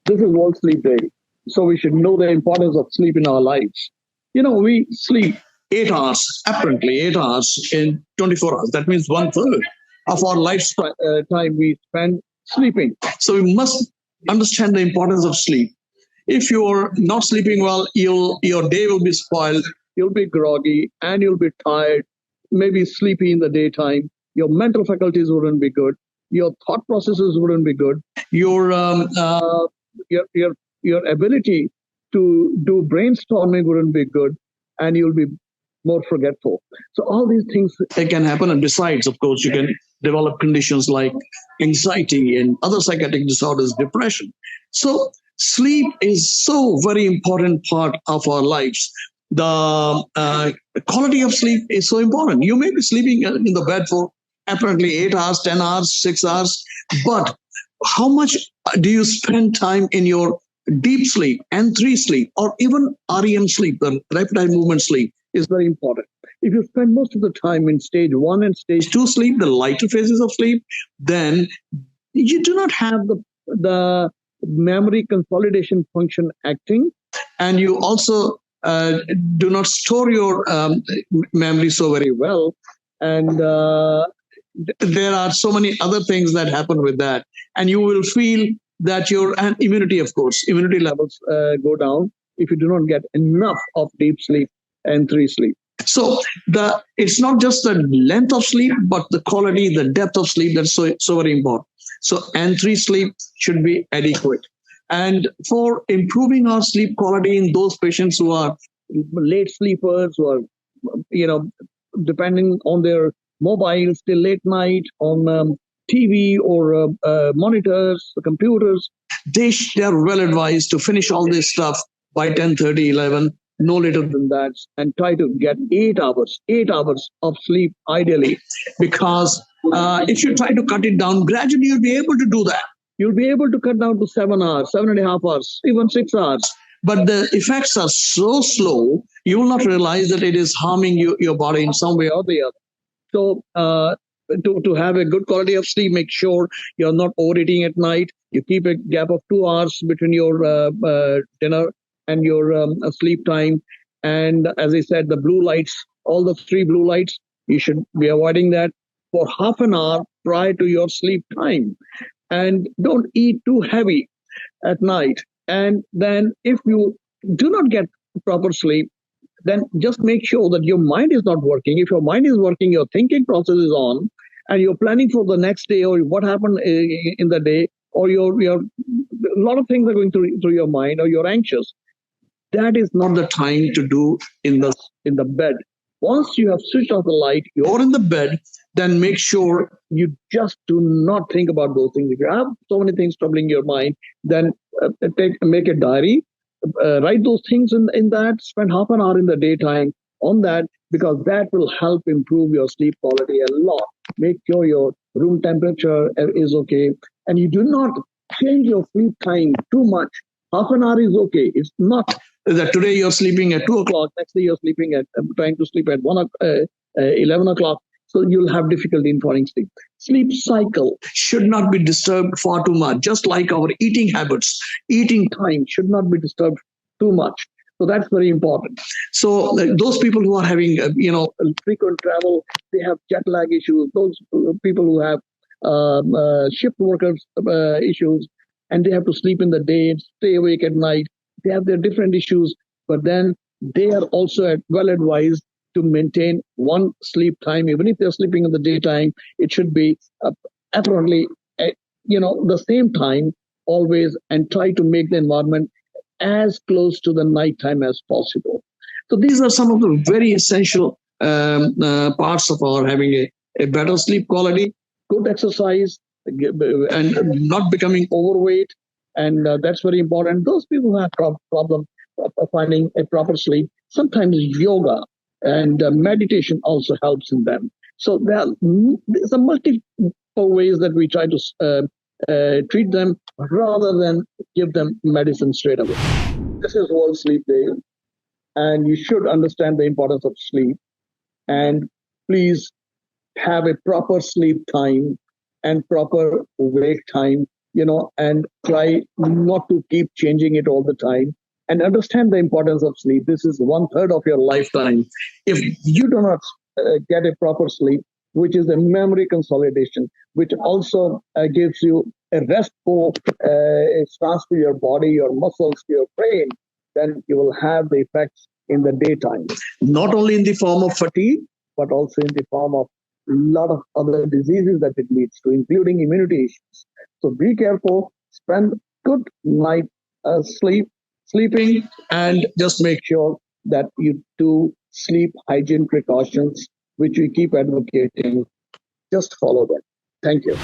This is World Sleep Day. So we should know the importance of sleep in our lives. We sleep 8 hours, apparently 8 hours in 24 hours. That means one third of our time we spend sleeping. So we must understand the importance of sleep. If you're not sleeping well, your day will be spoiled. You'll be groggy and you'll be tired, maybe sleepy in the daytime. Your mental faculties wouldn't be good. Your thought processes wouldn't be good. Your your ability to do brainstorming wouldn't be good, and you'll be more forgetful. So all these things can happen, and besides, of course, you can develop conditions like anxiety and other psychiatric disorders, depression. So sleep is so very important part of our lives. The quality of sleep is so important. You may be sleeping in the bed for apparently 8 hours, 10 hours, 6 hours, but how much do you spend time in your deep sleep, N3 sleep, or even REM sleep, the rapid eye movement sleep, is very important. If you spend most of the time in stage 1 and stage 2 sleep, the lighter phases of sleep, then you do not have the memory consolidation function acting, and you also do not store your memory so very well. And there are so many other things that happen with that. And you will feel that and immunity, of course, immunity levels go down if you do not get enough of deep sleep and 3 sleep. So it's not just the length of sleep, but the quality, the depth of sleep that's so very important. So N3 sleep should be adequate. And for improving our sleep quality in those patients who are late sleepers, who are, depending on their mobiles till late night, on TV or monitors, computers, they are well advised to finish all this stuff by 10:30, 11, no later than that, and try to get 8 hours of sleep ideally. Because if you try to cut it down gradually, you'll be able to do that. You'll be able to cut down to 7 hours, 7.5 hours, even 6 hours. But the effects are so slow, you will not realize that it is harming your body in some way or the other. So to have a good quality of sleep, make sure you're not overeating at night. You keep a gap of 2 hours between your dinner and your sleep time. And as I said, the blue lights, all the 3 blue lights, you should be avoiding that for half an hour prior to your sleep time. And don't eat too heavy at night. And then if you do not get proper sleep, then just make sure that your mind is not working. If your mind is working, your thinking process is on, and you're planning for the next day or what happened in the day, or a lot of things are going through your mind, or you're anxious. That is not the time to do in the bed. Once you have switched off the light, you're in the bed, then make sure you just do not think about those things. If you have so many things troubling your mind, then make a diary, write those things in that, spend half an hour in the daytime on that, because that will help improve your sleep quality a lot. Make sure your room temperature is okay, and you do not change your sleep time too much. Half an hour is okay. It's not that today you're sleeping at 2 o'clock, next day you're trying to sleep at 11 o'clock. So you'll have difficulty in falling asleep. Sleep cycle should not be disturbed far too much, just like our eating habits. Eating time should not be disturbed too much. So that's very important. So those people who are having, frequent travel, they have jet lag issues. Those people who have shift workers issues, and they have to sleep in the day and stay awake at night. They have their different issues, but then they are also well advised to maintain one sleep time. Even if they're sleeping in the daytime, it should be apparently, the same time always, and try to make the environment as close to the nighttime as possible. So these are some of the very essential parts of our having a better sleep quality. Good exercise and not becoming overweight, and that's very important. Those people who have problem finding a proper sleep, sometimes yoga and meditation also helps in them. So there's a multiple ways that we try to treat them rather than give them medicine straight away. This is World Sleep Day, and you should understand the importance of sleep. And please have a proper sleep time and proper wake time. and try not to keep changing it all the time, and understand the importance of sleep. This is one third of your lifetime. If you do not get a proper sleep, which is a memory consolidation, which also gives you a restful stance to your body, your muscles, to your brain, then you will have the effects in the daytime, not only in the form of fatigue, but also in the form of a lot of other diseases that it leads to, including immunity issues. So be careful, spend good night sleeping, and just make sure that you do sleep hygiene precautions, which we keep advocating. Just follow them. Thank you.